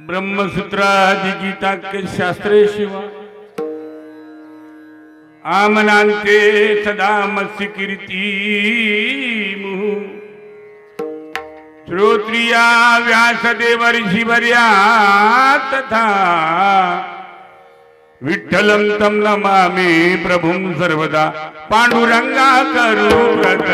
ब्रह्मसूत्रादि गीताख्य शास्त्रे शिवा आमनांते सदा मत्स्य कीर्ती मुहु श्रोत्रिया व्यासदेवर्षिवर्या तथा विठ्ठलं तं नमामि प्रभुं सर्वदा पांडुरंगा करू व्रत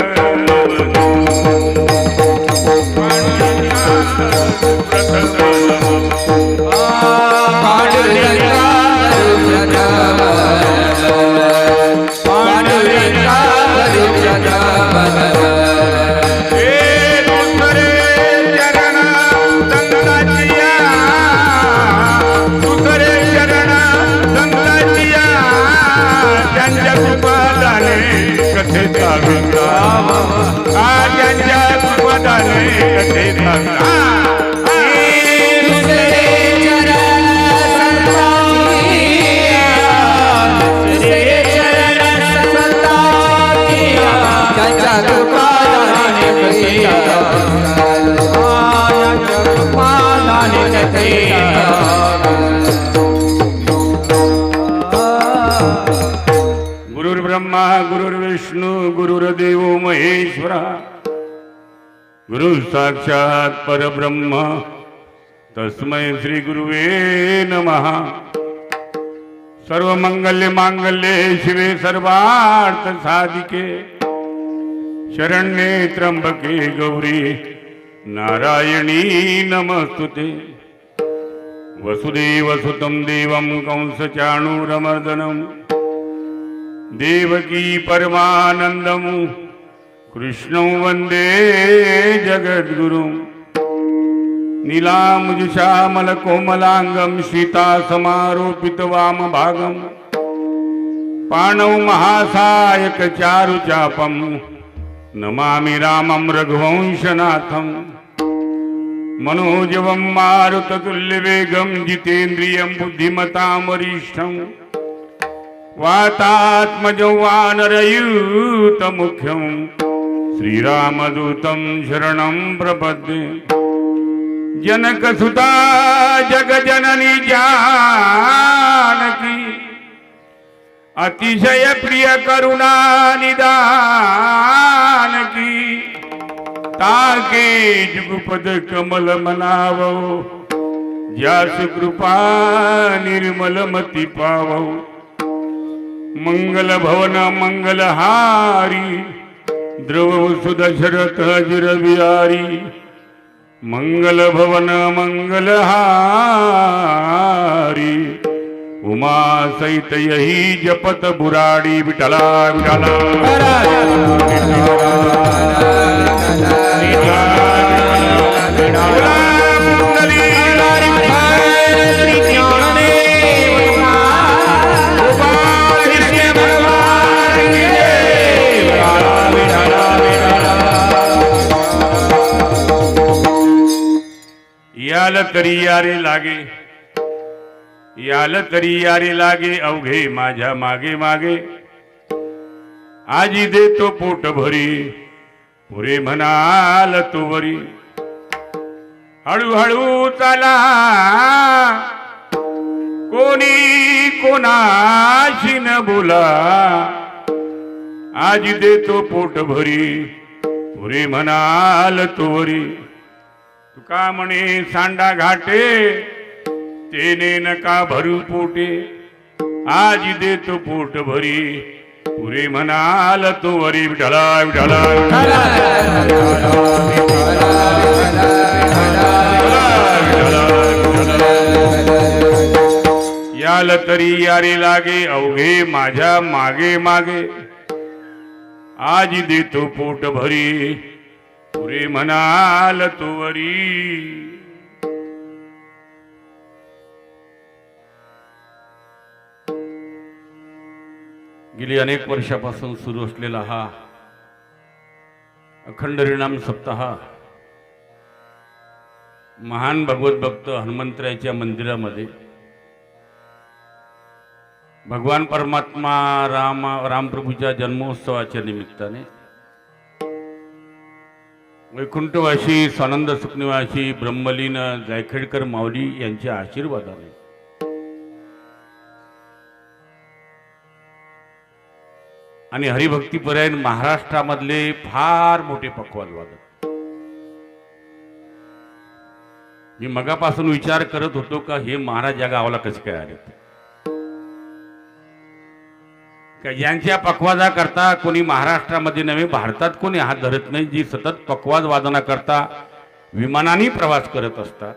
गुरुर्ब्रह्मा गुरुर्विष्णु गुरुर्देव महेश्वरा गुरु साक्षात परब्रह्म तस्मै श्री गुरुवे नमः। सर्व मंगल्य मांगल्ये शिवे सर्वार्थ साधिके शरण्ये त्र्यंबके गौरी नारायणी नमस्तुते। वसुदेव सुतं देवं कंसचाणूरमर्दनं देवकी परमानंदं कृष्णं वंदे जगद्गुरुं। नीलाम्बुजश्यामलकोमलांगं सीतासमारोपितवामभागं पाणौ महासायकचारुचापं नमामि रामं रघुवंशनाथं। मनोजवं मारुततुल्यवेगं जितेन्द्रियं बुद्धिमतां वरिष्ठं वातात्मजं वानरयूतमुख्यं श्रीरामदूतं शरणं प्रपद्ये। जनकसुता जगजननी जानकी अतिशय प्रिय करुणा निदानकी। ताके जुगपद कमल मनावो ज्यास कृपा निर्मल मती पावो। मंगल भवन मंगलहारी द्रवसुध शरत अजिर विहारी। मंगल भवन मंगलहारी उमा सहित यही जपत बुराड़ी विठला विठला। याल तरी यारे लागे याल तरी यारे लागे अवघे माझ्या मागे मागे। आजी देतो पोट भरी पुरे म्हणाल तू वरी। हळूहळू चाला कोणी कोणाशी न बोला। आजी देतो पोट भरी पुरे म्हणाल तू वरी। तुका म्हणे सांडा घाटे तेने नका भरू पोटे। आज देतो पोट भरी पुरे म्हणाल तो वरी विठला विठला। याल तरी यारे लागे अवघे माझ्या मागे मागे। आज देतो पोट भरी पुरे म्हणाल तो वरी। गेली अनेक वर्षापासून सुरू असलेला हा अखंड हरिनाम सप्ताह महान भगवत भक्त हनुमंतरायाच्या मंदिरामध्ये भगवान परमात्मा रामप्रभूच्या जन्मोत्सवाच्या निमित्ताने वैकुंठवासी स्वानंद सुखनिवासी ब्रह्मलीन जायखेडकर माऊली यांच्या आशीर्वादाने आणि हरिभक्तीपरायण महाराष्ट्रामधले फार मोठे पक्वाद वादक. मी मगापासून विचार करत होतो का हे महाराज या गावाला कसे काय आले, का यांच्या पक्वादा करता कोणी महाराष्ट्रामध्ये नव्हे भारतात कोणी हात धरत नाही, जी सतत पक्वाद वादना करता विमानाने प्रवास करत असतात.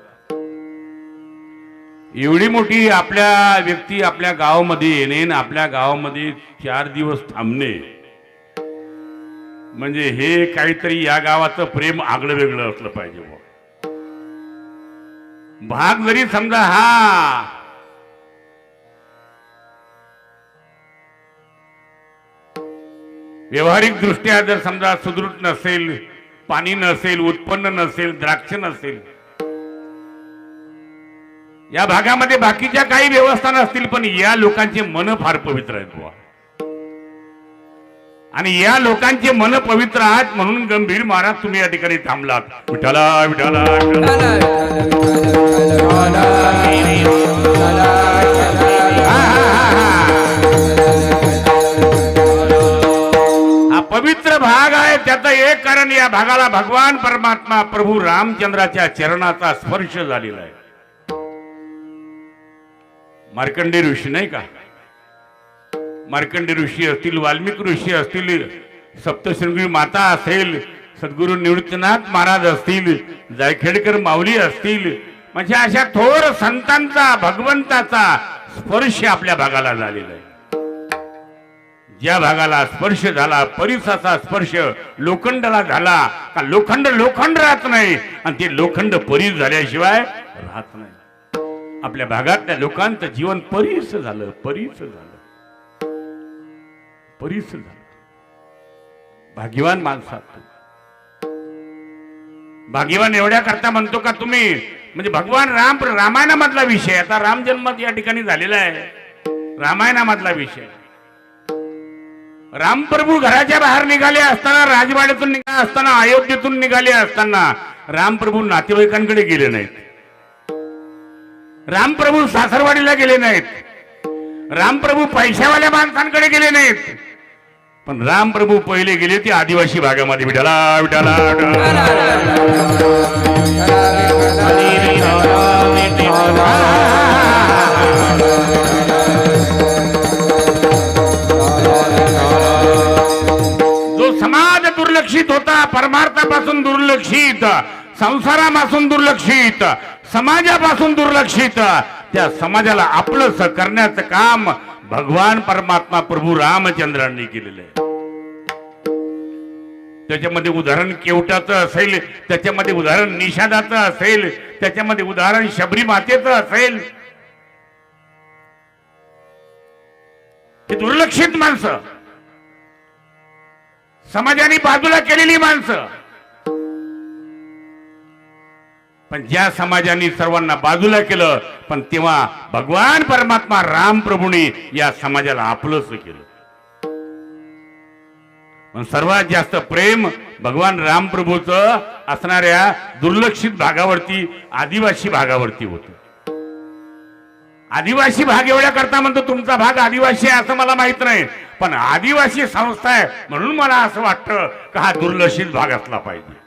एवढी मोठी आपल्या व्यक्ती आपल्या गावामध्ये येणे, आपल्या गावामध्ये 4 दिवस थांबणे म्हणजे हे काहीतरी या गावाचं प्रेम आगळं वेगळं असलं पाहिजे. भाग जरी समजा हा व्यवहारिक दृष्ट्या जर समजा सुदृढ नसेल, पाणी नसेल, उत्पन्न नसेल, द्राक्ष नसेल, या भागामध्ये बाकीच्या काही व्यवस्था नसतील, पण या लोकांचे मन फार पवित्र आहेत बुवा. आणि या लोकांचे मन पवित्र आहेत म्हणून गंभीर महाराज तुम्ही या ठिकाणी थांबलात. विठाला विठाला हा पवित्र भाग आहे. त्याचं एक कारण या भागाला भगवान परमात्मा प्रभू रामचंद्राच्या चरणाचा स्पर्श झालेला आहे. मार्कंडे ऋषी नाही का, मार्कंडे ऋषी असतील, वाल्मिकी ऋषी असतील, सप्तशृंगी माता असेल, सद्गुरू निवृत्तीनाथ महाराज असतील, जायखेडकर माऊली असतील, म्हणजे अशा थोर संतांचा भगवंताचा स्पर्श आपल्या भागाला झालेला आहे. ज्या भागाला स्पर्श झाला, परिसाचा स्पर्श लोखंडाला झाला का लोखंड लोखंड राहत नाही, आणि ते लोखंड परीस झाल्याशिवाय राहत नाही. आपल्या भागातल्या लोकांचं जीवन परीस झालं, परीस झालं, परीस झालं. भाग्यवान माणसात भाग्यवान एवढ्या करता म्हणतो का तुम्ही, म्हणजे भगवान रामायणामधला विषय, आता राम जन्म या ठिकाणी झालेला आहे, रामायणामधला विषय. रामप्रभू घराच्या बाहेर निघाले असताना, राजवाड्यातून निघाले असताना, अयोध्येतून निघाले असताना रामप्रभू नातेवाईकांकडे गेले नाहीत, रामप्रभू सासरवाडीला गेले नाहीत, रामप्रभू पैशावाल्या माणसांकडे गेले नाहीत, पण रामप्रभू पहिले गेले ते आदिवासी भागामध्ये. विठाला विठाला जो समाज दुर्लक्षित होता, परमार्थापासून दुर्लक्षित, संसारापासून दुर्लक्षित, समाजापासून दुर्लक्षित, त्या समाजाला आपलंस करण्याचं काम भगवान परमात्मा प्रभू रामचंद्रांनी केलेलं आहे. त्याच्यामध्ये उदाहरण केवटाचं असेल, त्याच्यामध्ये उदाहरण निषादाचं असेल, त्याच्यामध्ये उदाहरण शबरी मातेचं असेल. ही दुर्लक्षित माणसं, समाजाने बाजूला केलेली माणसं, पण ज्या समाजाने सर्वांना बाजूला केलं, पण तेव्हा भगवान परमात्मा राम प्रभूने या समाजाला आपलंच केलं. पण सर्वात जास्त प्रेम भगवान राम प्रभूचं असणाऱ्या दुर्लक्षित भागावरती, आदिवासी भागावरती होतं. आदिवासी भाग एवढ्या करता म्हणतो तुमचा भाग आदिवासी आहे असं मला माहित नाही, पण आदिवासी संस्था आहे म्हणून मला असं वाटतं का हा दुर्लक्षित भाग असला पाहिजे.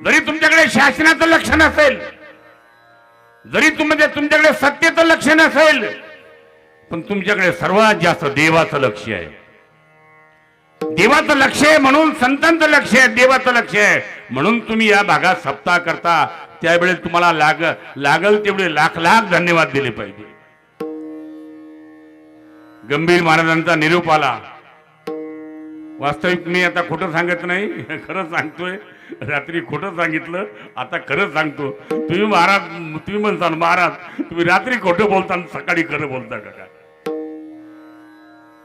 जरी तुमच्याकडे शासनाचं लक्ष नसेल, जरी तुमच्याकडे सत्तेचं लक्ष नसेल, पण तुमच्याकडे सर्वात जास्त देवाचं लक्ष आहे. देवाचं लक्ष आहे म्हणून संतांचं लक्ष आहे, देवाचं लक्ष आहे म्हणून तुम्ही या भागात सप्ताह करता. त्यावेळेस तुम्हाला लागल तेवढे लाख लाख धन्यवाद दिले पाहिजे. गंभीर महाराजांचा निरोप आला. वास्तविक मी आता खोटं सांगत नाही, खरं सांगतोय. रात्री खोटं सांगितलं, आता खरं सांगतो. तुम्ही महाराज, तुम्ही म्हणता महाराज तुम्ही रात्री खोटं बोलता आणि सकाळी खरं बोलता का?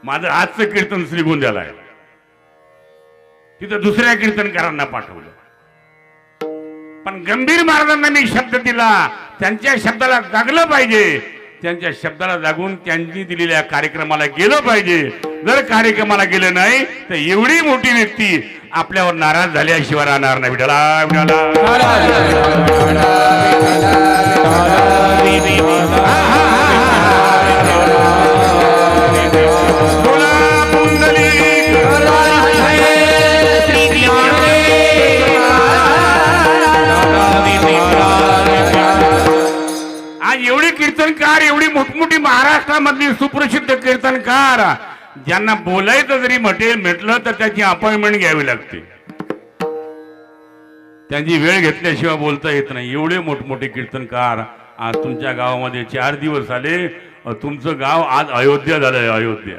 माझं आजचं कीर्तन श्रीगोंद्याला आहे, तिथं दुसऱ्या कीर्तनकारांना पाठवलं. पण गंभीर महाराजांना मी शब्द दिला, त्यांच्या शब्दाला जागलं पाहिजे, त्यांच्या शब्दाला जागून त्यांनी दिलेल्या कार्यक्रमाला गेलं पाहिजे. जर कार्यक्रमाला गेलं नाही तर एवढी मोठी व्यक्ती आपल्यावर नाराज झाल्याशिवाय राहणार नाही. विठ्ठला विठ्ठला आज एवढे कीर्तनकार, एवढी मोठमोठी महाराष्ट्रामधली सुप्रसिद्ध कीर्तनकार, ज्यांना बोलायचं जरी म्हटलं तर त्याची अपॉइंटमेंट घ्यावी लागते. त्यांची वेळ घेतल्याशिवाय बोलता येत नाही. एवढे मोठमोठे कीर्तनकार आज तुमच्या गावामध्ये 4 दिवस आले. तुमचं गाव आज अयोध्या झालंय. अयोध्या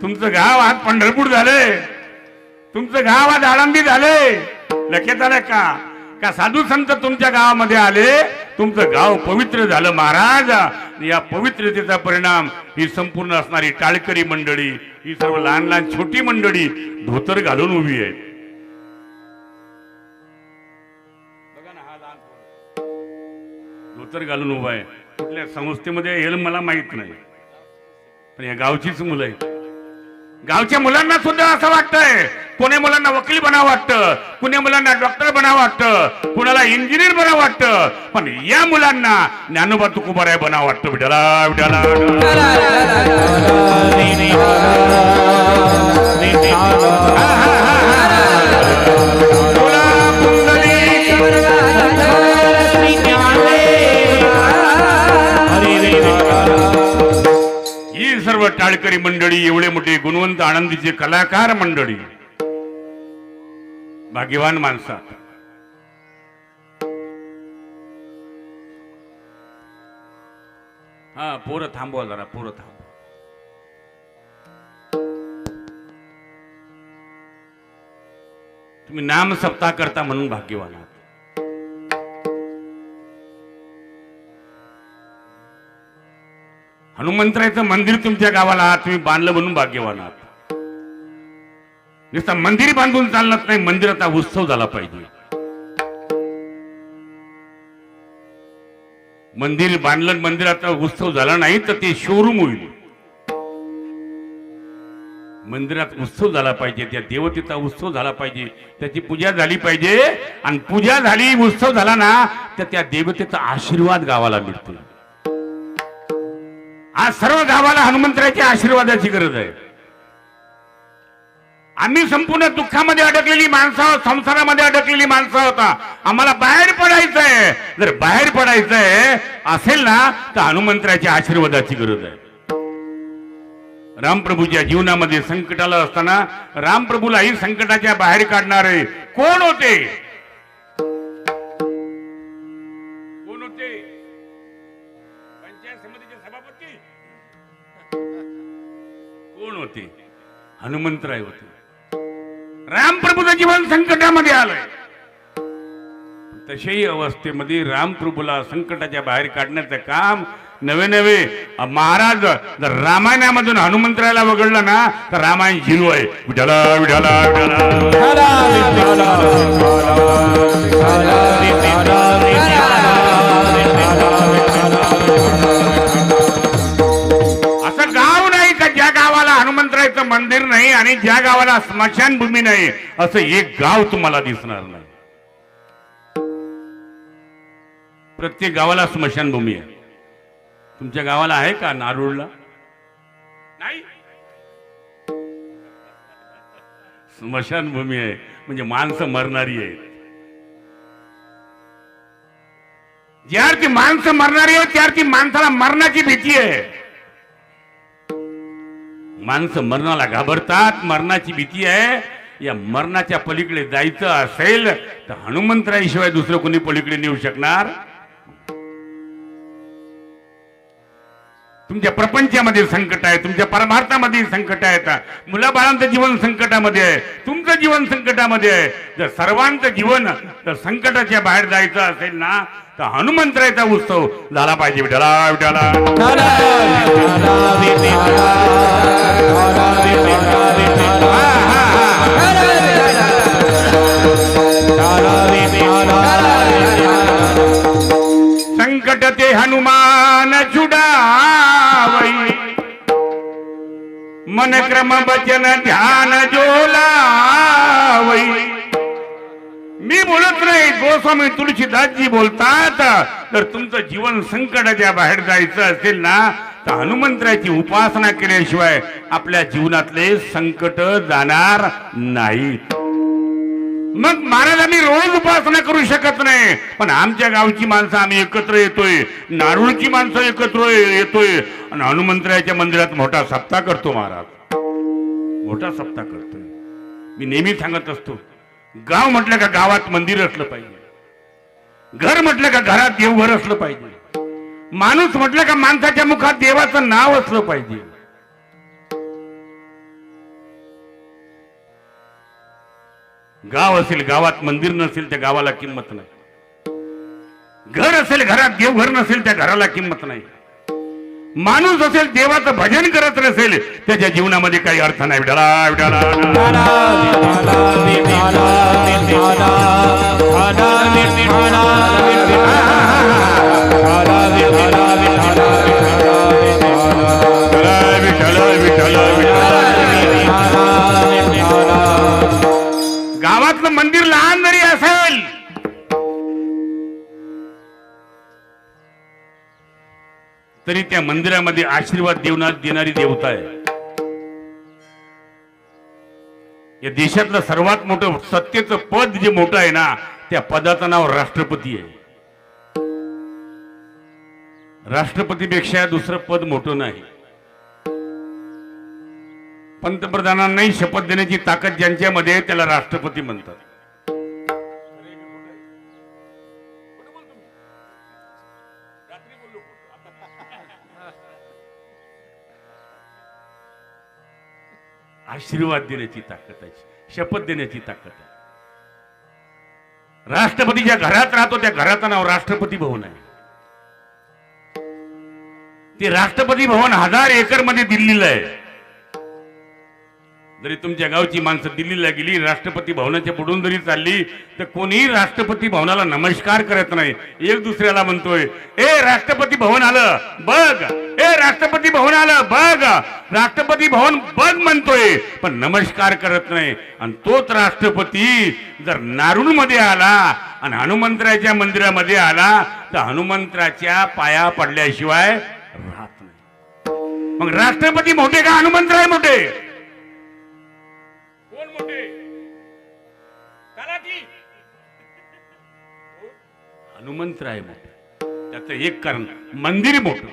तुमचं गाव आज पंढरपूर झालंय. तुमचं गाव आज आळंदी झालंय. लक्षात आलं का साधू संत तुमच्या गावामध्ये आले. तुमचं गाव पवित्र झालं महाराज. या पवित्रतेचा परिणाम ही संपूर्ण असणारी टाळकरी मंडळी, ही सर्व लहान लहान छोटी मंडळी धोतर घालून उभी आहे. बघा ना, हा लहान धोतर घालून उभा आहे. कुठल्या संस्थेमध्ये येईल मला माहित नाही, पण या गावचीच मुलं आहेत. गावच्या मुलांना सुद्धा असं वाटतंय, कोणी मुलांना वकील बनावं वाटतं, कुणी मुलांना डॉक्टर बनावं वाटतं, कुणाला इंजिनियर बनावं वाटतं, पण या मुलांना ज्ञानोबा तुकोबाराय बनावं वाटतं. विठ्ठला विठ्ठला ही सर्व टाळकरी मंडळी, एवढे मोठे गुणवंत आनंदीचे कलाकार मंडळी, भाग्यवान माणसात. हा पोरं थांबवा जरा, पोरं थांबवा. तुम्ही नाम सप्ताह करता म्हणून भाग्यवान आहात. हनुमंतरायचं मंदिर तुमच्या गावाला आहात तुम्ही बांधलं म्हणून भाग्यवान आहात. नुसतं मंदिर बांधून चालत नाही, मंदिराचा उत्सव झाला पाहिजे. मंदिर बांधलं, मंदिराचा उत्सव झाला नाही तर ते शोरूम होईल. मंदिरात उत्सव झाला पाहिजे, त्या देवतेचा उत्सव झाला पाहिजे, त्याची पूजा झाली पाहिजे. आणि पूजा झाली, उत्सव झाला ना, तर त्या देवतेचा आशीर्वाद गावाला मिळतो. आज सर्व गावाला हनुमंतरायाच्या आशीर्वादाची गरज आहे. आम्ही संपूर्ण दुःखामध्ये अडकलेली माणसं, संसारामध्ये अडकलेली माणसं होता. आम्हाला बाहेर पडायचंय. जर बाहेर पडायचंय असेल ना, तर हनुमंतरायाच्या आशीर्वादाची गरज आहे. रामप्रभूच्या जीवनामध्ये संकटाला असताना रामप्रभूलाही संकटाच्या बाहेर काढणारे कोण होते? कोण होते? पंचायत समितीचे सभापती कोण होते? हनुमंतराय होते. रामप्रभूचं जीवन संकटामध्ये आलंय. तशाही अवस्थेमध्ये रामप्रभूला संकटाच्या बाहेर काढण्याचं काम नवे नवे महाराज जर रामायणामधून हनुमंतरायाला वगळलं ना, तर रामायण झिरो आहे. विठ्ठला विठ्ठला असं गाव नाही का ज्या गावाला हनुमंतरायाचं मंदिर नाही आणि ज्या गावाला स्मशानभूमी नाही, असं एक गाव तुम्हाला दिसणार नाही. प्रत्येक गावाला स्मशानभूमी आहे. तुमच्या गावाला आहे का? नारूळला नाही. स्मशानभूमी आहे म्हणजे माणसं मरणारी आहेत. ज्यावरती माणसं मरणारी आहेत त्यावरती माणसाला मरणाची भीती आहे. माणसं मरणाला घाबरतात, मरणाची भीती आहे. या मरणाच्या पलीकडे जायचं असेल तर हनुमंतरायाशिवाय दुसरं कोणी पलीकडे नेऊ शकणार? तुमच्या प्रपंचामध्ये संकट आहे, तुमच्या परमार्थामध्ये संकट आहेत, मुलाबाळांचं जीवन संकटामध्ये आहे, तुमचं जीवन संकटामध्ये आहे. जर सर्वांचं जीवन जर संकटाच्या बाहेर जायचं असेल ना, तर हनुमंतरायाचा उत्सव झाला पाहिजे. विठ्ठला विठ्ठला संकट ते हनुमान छुड़ावई, मन क्रम बचन ध्यान जो लाई. मी बोलत नाही, गोस्वामी तुळशीदासजी बोलतात. तर तुमचं जीवन संकटाच्या बाहेर जायचं असेल ना, तर हनुमंतराची उपासना केल्याशिवाय आपल्या जीवनातले संकट जाणार नाहीत. मग महाराज आम्ही रोज उपासना करू शकत नाही, पण आमच्या गावची माणसं आम्ही एकत्र येतोय, नारूळची माणसं एकत्र येतोय आणि हनुमंतराच्या मंदिरात मोठा सप्ताह करतो. महाराज मोठा सप्ताह करतोय. मी नेहमी सांगत असतो, गाव म्हटलं का गावात मंदिर असलं पाहिजे, घर म्हटलं का घरात देवघर असलं पाहिजे, माणूस म्हटलं का माणसाच्या मुखात देवाचं नाव असलं पाहिजे. गाव असेल, गावात मंदिर नसेल, त्या गावाला किंमत नाही. घर असेल, घरात देवघर नसेल, त्या घराला किंमत नाही. माणूस असेल, देवाचं भजन करत नसेल, त्याच्या जीवनामध्ये काही अर्थ नाही. विठाला विठाला गावातलं मंदिर लहान जरी असेल, तरी त्या मंदिरामध्ये आशीर्वाद देणारी देवता आहे. या देशातलं सर्वात मोठं सत्तेचं पद जे मोठं आहे ना, त्या पदाचं नाव राष्ट्रपती आहे. राष्ट्रपतीपेक्षा दुसरं पद मोठं नाही. पंतप्रधानांनाही शपथ देण्याची ताकद ज्यांच्यामध्ये, त्याला राष्ट्रपती म्हणतात. आशीर्वाद देण्याची ताकद आहे, शपथ देण्याची ताकद आहे. राष्ट्रपती ज्या घरात राहतो, त्या घराचं नाव राष्ट्रपती भवन आहे. ते राष्ट्रपती भवन 1000 एकर मध्ये दिल्लीला आहे. जरी तुमच्या गावची माणसं दिल्लीला गेली, राष्ट्रपती भवनाच्या पुढून जरी चालली, तर कोणीही राष्ट्रपती भवनाला नमस्कार करत नाही. एक दुसऱ्याला म्हणतोय, ए राष्ट्रपती भवन आलं बघ, ए राष्ट्रपती भवन आलं बघ, राष्ट्रपती भवन बघ म्हणतोय, पण नमस्कार करत नाही. आणि तोच राष्ट्रपती जर नारूळ मध्ये आला आणि हनुमंतराच्या मंदिरामध्ये आला, तर हनुमंतराच्या पाया पडल्याशिवाय राहत नाही. मग राष्ट्रपती मोठे का हनुमंतराय मोठे? कोण मोठे? हनुमंतराय मोठे. त्याचं एक कारण, मंदिर मोठं.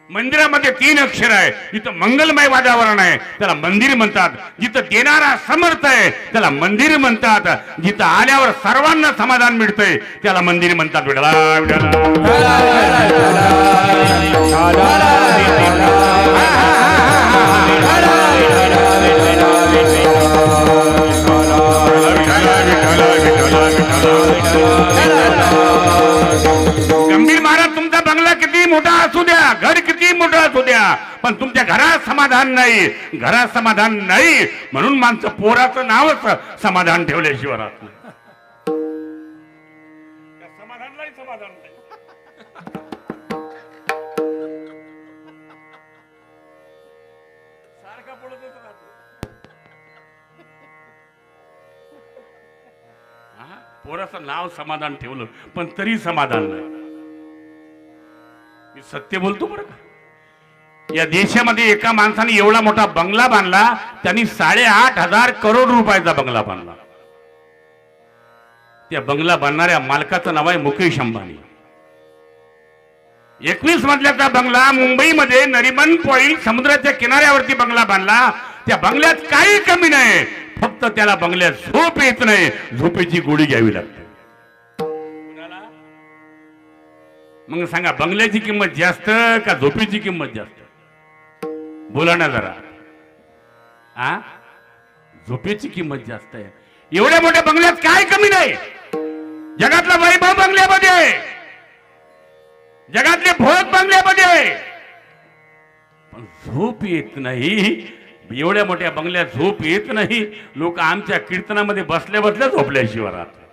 मंदिरामध्ये 3 अक्षर आहे. जिथं मंगलमय वातावरण आहे त्याला मंदिर म्हणतात. जिथं देणारा समर्थ आहे त्याला मंदिर म्हणतात. जिथं आल्यावर सर्वांना समाधान मिळतंय त्याला मंदिर म्हणतात. विठला गंभीर महाराज, तुमचा बंगला किती मोठा असू द्या, घर किती मोठं असू द्या, पण तुमच्या घरात समाधान नाही. घरात समाधान नाही म्हणून माणसं पोराचं नावच समाधान ठेवल्याशिवाय राहत नाही. समाधानलाही समाधान नाही. सारखा बोलतच राहतो. पोराचं नाव समाधान ठेवलं पण तरी समाधान नाही. मी सत्य बोलतो बरं का. या देशामध्ये एका माणसाने एवढा मोठा बंगला बांधला, त्यांनी 8,500 करोड रुपयाचा बंगला बांधला. त्या बंगला बांधणाऱ्या मालकाचं नाव आहे मुकेश अंबानी. 21 मजल्याचा बंगला मुंबईमध्ये नरिमन पॉइंट समुद्राच्या किनाऱ्यावरती बंगला बांधला. त्या बंगल्यात काही कमी नाही, फक्त त्याला बंगल्यात झोप येत नाही, झोपेची गोळी घ्यावी लागते. मग सांगा, बंगल्याची किंमत जास्त का झोपेची किंमत जास्त? बोला ना जरा. झोपेची किंमत जास्त आहे. एवढ्या मोठ्या बंगल्यात काय कमी नाही. जगातला वैभव बंगल्यामध्ये, जगातले भोग बंगल्यामध्ये, पण झोप येत नाही. एवढ्या मोठ्या बंगल्यात झोप येत नाही. लोक आमच्या कीर्तनामध्ये बसल्या बसल्या झोपल्याशिवाय राहतात.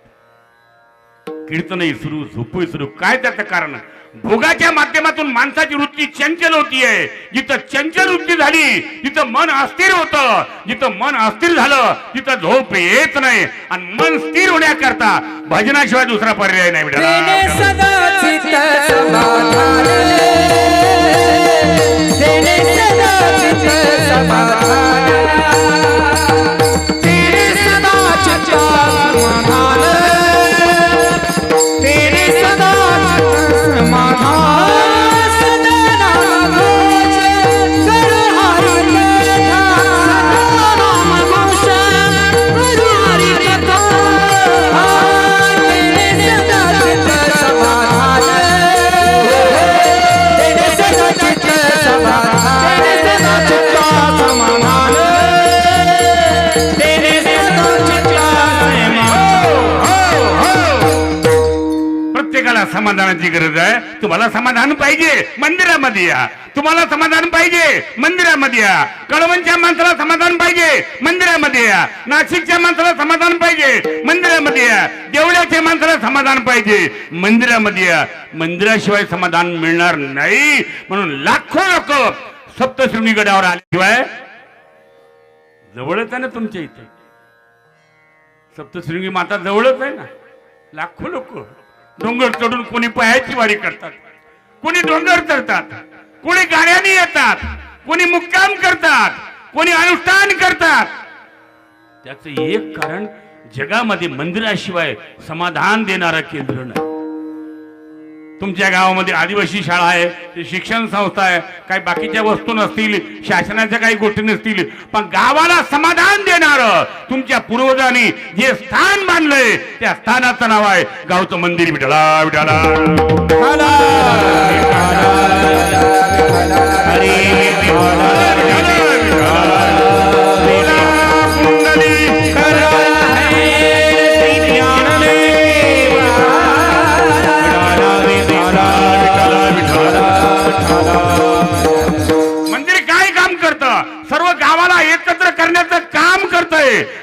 कीर्तनही सुरू, झोपूही सुरू. काय त्याचं कारण? भोगाच्या माध्यमातून माणसाची वृत्ती चंचल होतीये. जिथं चंचल वृत्ती झाली तिथं मन अस्थिर होतं. जिथं मन अस्थिर झालं तिथं झोप येत नाही. आणि मन स्थिर होण्याकरता भजनाशिवाय दुसरा पर्याय नाही. समाधानाची गरज आहे. तुम्हाला समाधान पाहिजे, मंदिरामध्ये या. तुम्हाला समाधान पाहिजे, मंदिरामध्ये या. कळवणच्या माणसाला समाधान पाहिजे, मंदिरामध्ये या. नाशिकच्या माणसाला समाधान पाहिजे, मंदिरामध्ये या. देवळ्याच्या माणसाला समाधान पाहिजे, मंदिरामध्ये या. मंदिराशिवाय समाधान मिळणार नाही. म्हणून लाखो लोक सप्तशृंगी गडावर आल्याशिवाय, जवळच आहे ना तुमच्या इथे सप्तशृंगी माता, जवळच आहे ना. लाखो लोक डोंगर चढून कोणी पायाची वारी करतात, कोणी डोंगर चढतात, कोणी गाड्याने येतात, कोणी मुक्काम करतात, कोणी अनुष्ठान करतात. त्याचं एक कारण, जगामध्ये मंदिराशिवाय समाधान देणारं केंद्र नाही. तुमच्या गावामध्ये आदिवासी शाळा आहे, ते शिक्षण संस्था आहे, काही बाकीच्या वस्तू नसतील, शासनाच्या काही गोष्टी नसतील, पण गावाला समाधान देणारं तुमच्या पूर्वजांनी जे स्थान बांधलंय त्या स्थानाचं नाव आहे गावचं मंदिर. विठला विठला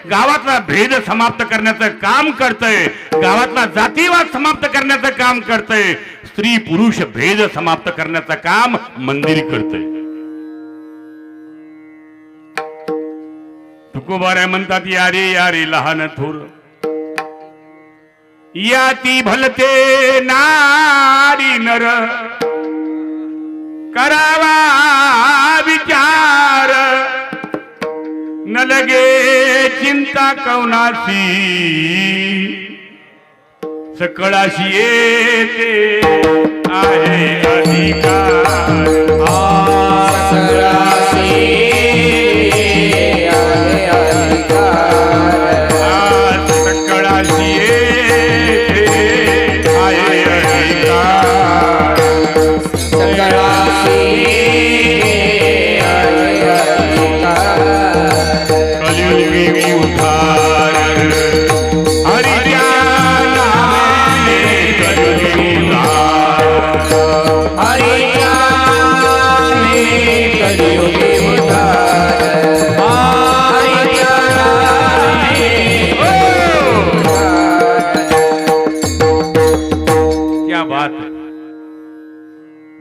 गावातला भेद समाप्त करण्याचं काम करतंय, गावातला जातीवाद समाप्त करण्याचं काम करतंय, स्त्री पुरुष भेद समाप्त करण्याचं काम मंदिर करतंय. तुकोबाऱ्या म्हणतात, यारे यारे लहान थोर याती भलते नारी नर करावा विचार न लगे चिंता कवनासी सकळाशी येते आहे अधिकार. सकळाशी आहे अधिकार. सकळाशी येते आहे अधिकार. सकळाशी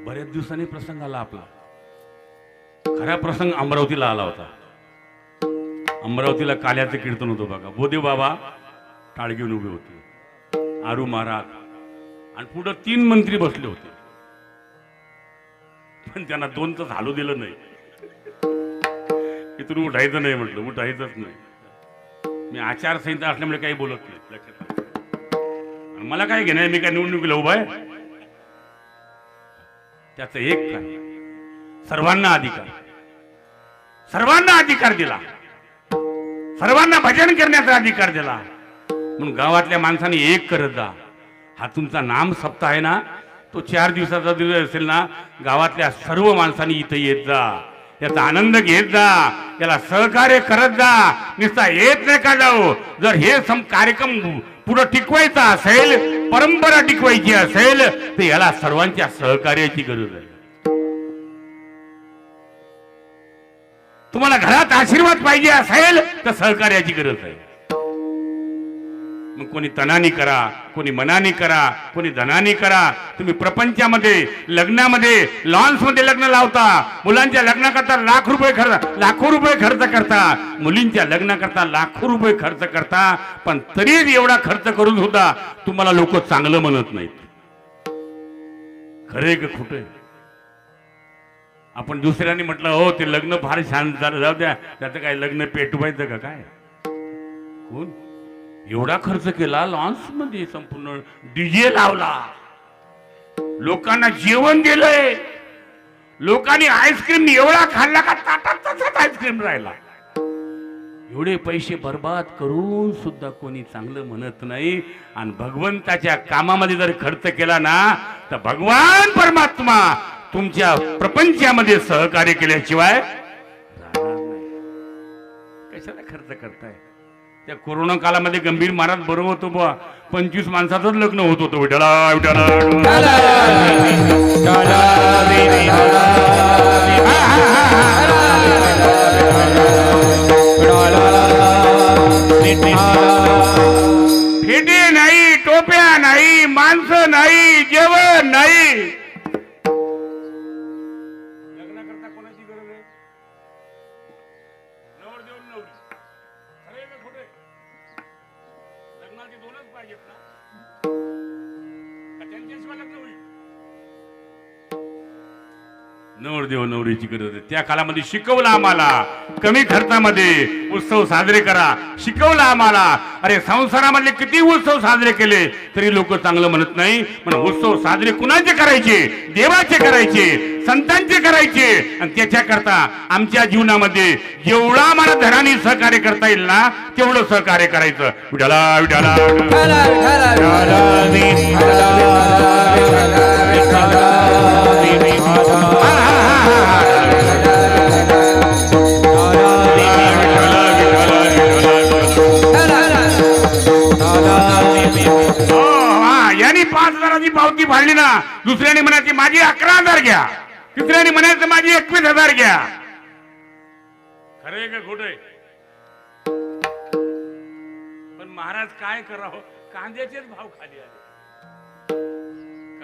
बऱ्याच दिवसांनी प्रसंग आला आपला. खरा प्रसंग अमरावतीला आला होता. अमरावतीला काल्याचं कीर्तन होतं बघा. बोदेव बाबा टाळ घेऊन उभे होते, आरू महाराज आणि पुढे 3 मंत्री बसले होते, पण त्यांना 2 तास हालू दिलं नाही. इथून उठायचं नाही म्हटलं, उठायचंच नाही. मी आचारसंहिता असल्यामुळे काही बोलत नाही, लक्षात. मला काय घेणार, मी काय निवडणुकीला उभा आहे. त्याचं एक काय, सर्वांना अधिकार, सर्वांना अधिकार दिला, सर्वांना भजन करण्याचा अधिकार दिला. म्हणून गावातल्या माणसाने एक करत जा. हा तुमचा नाम सप्ताह आहे ना, तो 4 दिवसाचा दिवस असेल ना, गावातल्या सर्व माणसांनी इथं येत जा, याचा आनंद घेत जा, याला सहकार्य करत जा. नुसता येत नाही का जाऊ. जर हे कार्यक्रम पुढे टिकवायचा असेल, परंपरा टिकवायची असेल, तर याला सर्वांच्या सहकार्याची गरज आहे. तुम्हाला घरात आशीर्वाद पाहिजे असेल तर सहकार्याची गरज आहे. मग कोणी तनानी करा, कोणी मनानी करा, कोणी धनानी करा. तुम्ही प्रपंचामध्ये, लग्नामध्ये, लॉन्समध्ये लग्न लावता. मुलांच्या लग्नाकरता लाखो रुपये खर्च करता. मुलींच्या लग्नाकरता लाखो रुपये खर्च करता. पण तरी एवढा खर्च करून सुद्धा तुम्हाला लोक चांगलं म्हणत नाहीत. खरे का खोटे? आपण दुसऱ्यांनी म्हटलं हो ते लग्न फार छान झालं, जाऊ द्या, त्याचं काय लग्न पेटवायचं का काय? कोण एवढा खर्च केला लॉन्स मध्ये, संपूर्ण डीजे लावला, लोकांना जेवण दिलंय, लोकांनी आईस्क्रीम एवढा खाल्ला का ताटात तसाच आईस्क्रीम राहिला. एवढे पैसे बर्बाद करून सुद्धा कोणी चांगलं म्हणत नाही. आणि भगवंताच्या कामामध्ये जर खर्च केला ना तर भगवान परमात्मा तुमच्या प्रपंचामध्ये सहकार्य केल्याशिवाय राहणार नाही. कशाला खर्च करताय? त्या कोरोना काळामध्ये गंभीर महाराज बरोबर होतो बुवा, 25 माणसाचंच लग्न होत होतं. विठला विठला फेटे नाही, टोप्या नाही, माणसं नाही, जेवण नाही. लग्नाकरता कोणाची गरज आहे? नवरदेव नवरी. खरे का खोटे? लग्नाचे दोनच पाहिजेत ना? त्यांच्याशिवाय लग्न होईल? नवरदेव नवरीची गरज आहे. त्या काळामध्ये शिकवलं आम्हाला, कमी खर्चामध्ये उत्सव साजरे करा शिकवलं आम्हाला. अरे संसारामधले किती उत्सव साजरे केले तरी लोक चांगलं म्हणत नाही. पण उत्सव साजरे कुणाचे करायचे? देवाचे करायचे, संतांचे करायचे. आणि त्याच्याकरता आमच्या जीवनामध्ये जेवढा आम्हाला धनाने सहकार्य करता येईल ना तेवढं सहकार्य करायचं. विठाला विठाला यांनी 5,000ची पावती फाडली ना, दुसऱ्याने म्हणायची माझी 11,000 घ्या, तिसऱ्याने म्हणायचं माझी 21,000 घ्या. खरे का खोटे? पण महाराज काय करावं, कांद्याचेच भाव खाली आले.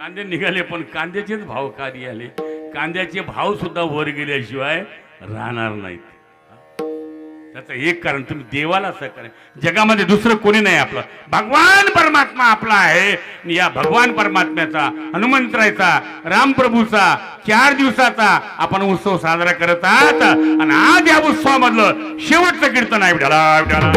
कांदे निघाले पण कांद्याचेच भाव खाली आले. कांद्याचे भाव सुद्धा वर गेल्याशिवाय राहणार नाहीत. त्याचं एक कारण तुम्ही देवाला सहकार्य. जगामध्ये दुसरं कोणी नाही, आपलं भगवान परमात्मा आपला आहे. या भगवान परमात्म्याचा, हनुमंतरायचा, रामप्रभूचा 4 दिवसाचा आपण उत्सव साजरा करत आहात. आणि आज या उत्सवामधलं शेवटचं कीर्तन आहे. विठाला विठाला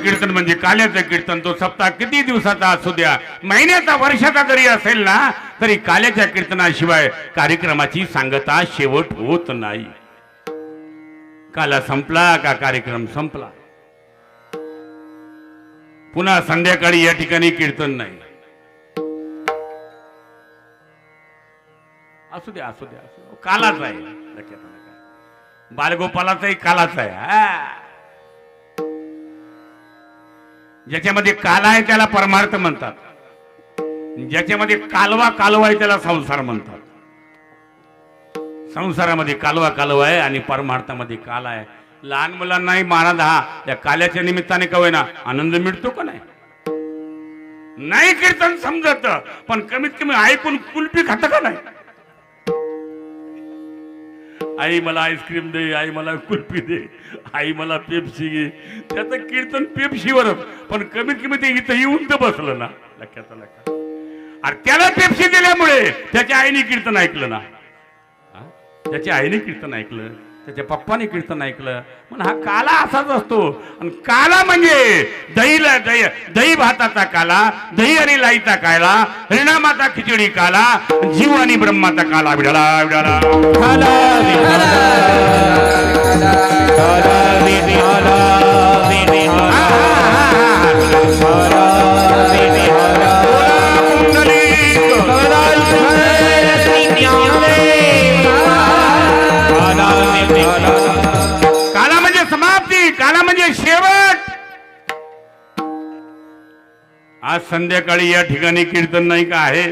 कीर्तन म्हणजे काल्याचं कीर्तन. तो सप्ताह किती दिवसाचा असू द्या, महिन्याचा, वर्षाचा जरी असेल ना तरी काल्याच्या कीर्तनाशिवाय कार्यक्रमाची सांगता शेवट होत नाही. काला संपला का कार्यक्रम संपला. पुन्हा संध्याकाळी या ठिकाणी कीर्तन नाही. असू द्या असू द्या, कालाच आहे. बालगोपालाचाही कालाच आहे. ज्याच्यामध्ये काला आहे त्याला परमार्थ म्हणतात, ज्याच्यामध्ये कालवा आहे त्याला संसार म्हणतात. संसारामध्ये कालवा आहे आणि परमार्थामध्ये काला आहे. लहान मुलांनाही महाराज या काल्याच्या निमित्ताने का होईना आनंद मिळतो का नाही? नाही कीर्तन समजत पण कमीत कमी ऐकून कुल्फी खात का नाही? आई मला आईस्क्रीम दे, आई मला कुल्फी दे, आई मला पेप्सी घे. त्याचं कीर्तन पेप्सीवरच, पण कमीत कमी ते इथं येऊन तर बसलं ना. लक्षात अरे त्याला पेप्सी दिल्यामुळे त्याच्या आईने कीर्तन ऐकलं ना, त्याच्या आईने कीर्तन ऐकलं, त्याच्या पप्पाने कीर्तन ऐकलं. पण हा काला असाच असतो. आणि काला म्हणजे दही भाताचा काला, दही आणि लाईचा काला, हरिनामाचा खिचडी काला, जीव आणि ब्रह्माचा काला. विडाला विडाला काला म्हणजे समाप्ती, काला म्हणजे शेवट. संध्याकाळी या ठिकाणी कीर्तन नाही का आहे?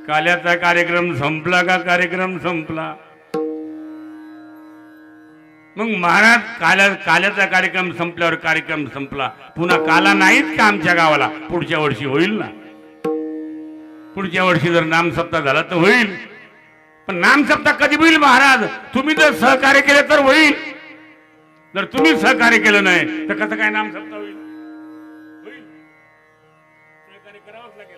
काल्याचा कार्यक्रम संपला का कार्यक्रम संपला? मग महाराज काल्याचा कार्यक्रम संपल्यावर कार्यक्रम संपला, पुन्हा काला नाहीत का आमच्या गावाला? पुढच्या वर्षी होईल ना. पुढच्या वर्षी जर नामसप्ताह झाला तर होईल. पण नामसप्ताह कधी होईल महाराज? तुम्ही जर सहकार्य केलं तर होईल. जर तुम्ही सहकार्य केलं नाही तर कसं काय नामसप्ताह होईल? सहकार्य करावंच लागेल.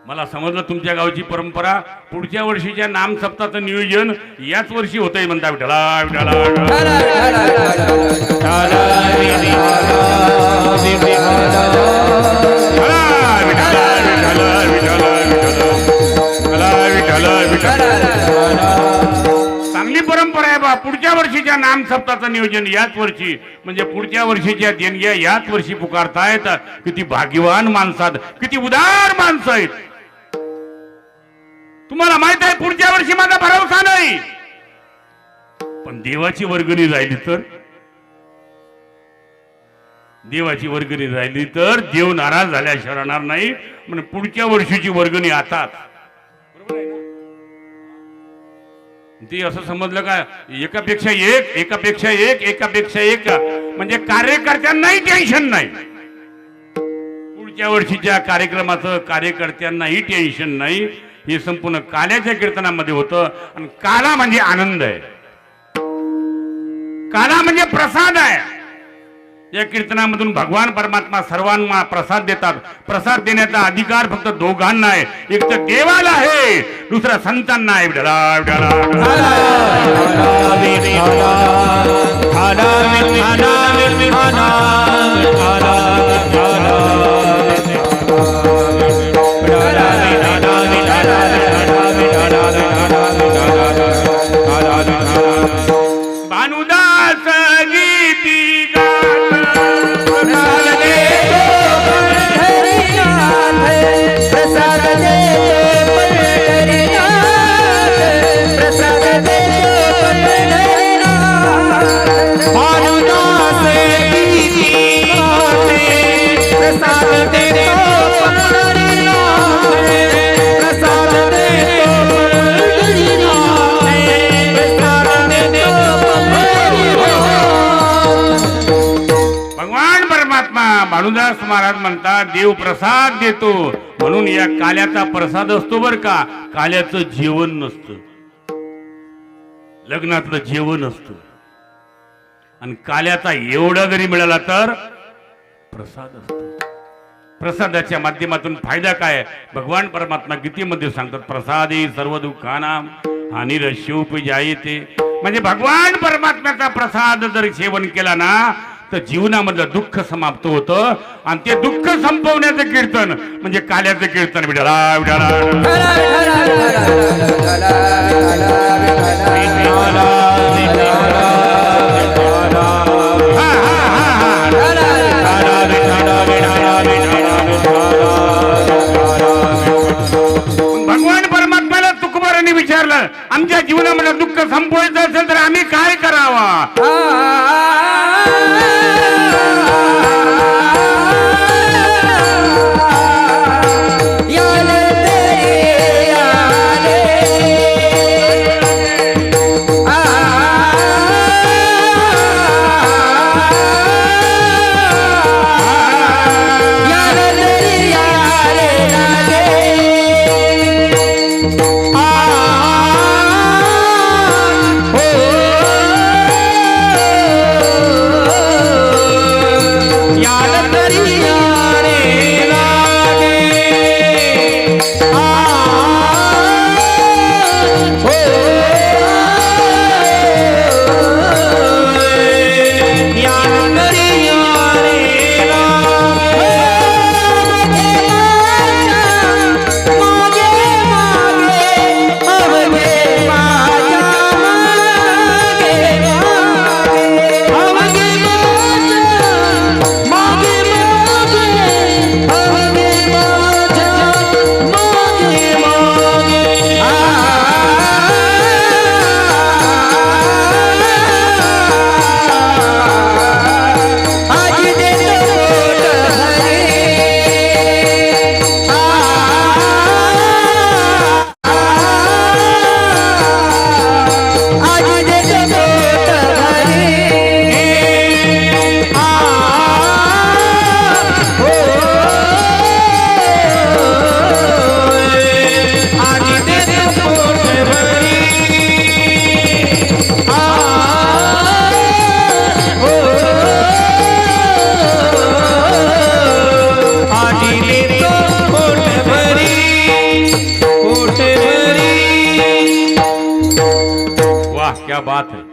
मला समजलं तुमच्या गावची परंपरा. पुढच्या वर्षीच्या नामसप्ताहाचं नियोजन याच वर्षी होतंय म्हणता. विठ्ठला विठ्ठला चांगली परंपरा आहे बा. पुढच्या वर्षीच्या नामसप्ताहाचं नियोजन याच वर्षी, म्हणजे पुढच्या वर्षीच्या देणग्या याच वर्षी पुकारतायत. किती भाग्यवान माणसात, किती उदार माणसं आहेत. तुम्हाला माहित आहे पुढच्या वर्षी माझा भरोसा नाही, पण देवाची वर्गणी राहिली तर, देवाची वर्गणी राहिली तर देव नाराज झाल्याशिवाय राहणार नाही. म्हणजे पुढच्या वर्षीची वर्गणी आताच. बरोबर आहे ना? ते असं समजलं का एकापेक्षा एक एकापेक्षा एक एकापेक्षा एक, म्हणजे कार्यकर्त्यांनाही टेन्शन नाही. पुढच्या वर्षीच्या कार्यक्रमाचं कार्यकर्त्यांनाही टेन्शन नाही. हे संपूर्ण काल्याच्या कीर्तनामध्ये होतं. आणि काला म्हणजे आनंद आहे, काला म्हणजे प्रसाद आहे. या कीर्तनामधून भगवान परमात्मा सर्वांना प्रसाद देतात. प्रसाद देण्याचा अधिकार फक्त दोघांना आहे. एक तर देवाला आहे, दुसरा संतांना आहे. भानुदास गीती भानुदास महाराज म्हणतात देव प्रसाद देतो, म्हणून या काल्याचा प्रसाद असतो बर का. काल्याचं जेवण नसतं, लग्नातलं जेवण असतं. आणि काल्याचा एवढा जरी मिळाला तर प्रसाद असतो. प्रसादाच्या माध्यमातून फायदा काय? भगवान परमात्मा गीतेमध्ये सांगतात प्रसादी सर्व दुःखानां हानिरस्योपजायते. म्हणजे भगवान परमात्म्याचा प्रसाद जर सेवन केला ना तर जीवनामधलं दुःख समाप्त होतं. आणि ते दुःख संपवण्याचं कीर्तन म्हणजे काल्याचं कीर्तन. विठ्ठला भगवान परमात्म्याला तुकोबारांनी विचारलं आमच्या जीवनामधलं दुःख संपवायचं असेल तर आम्ही काय करावा? Oh क्या बात है.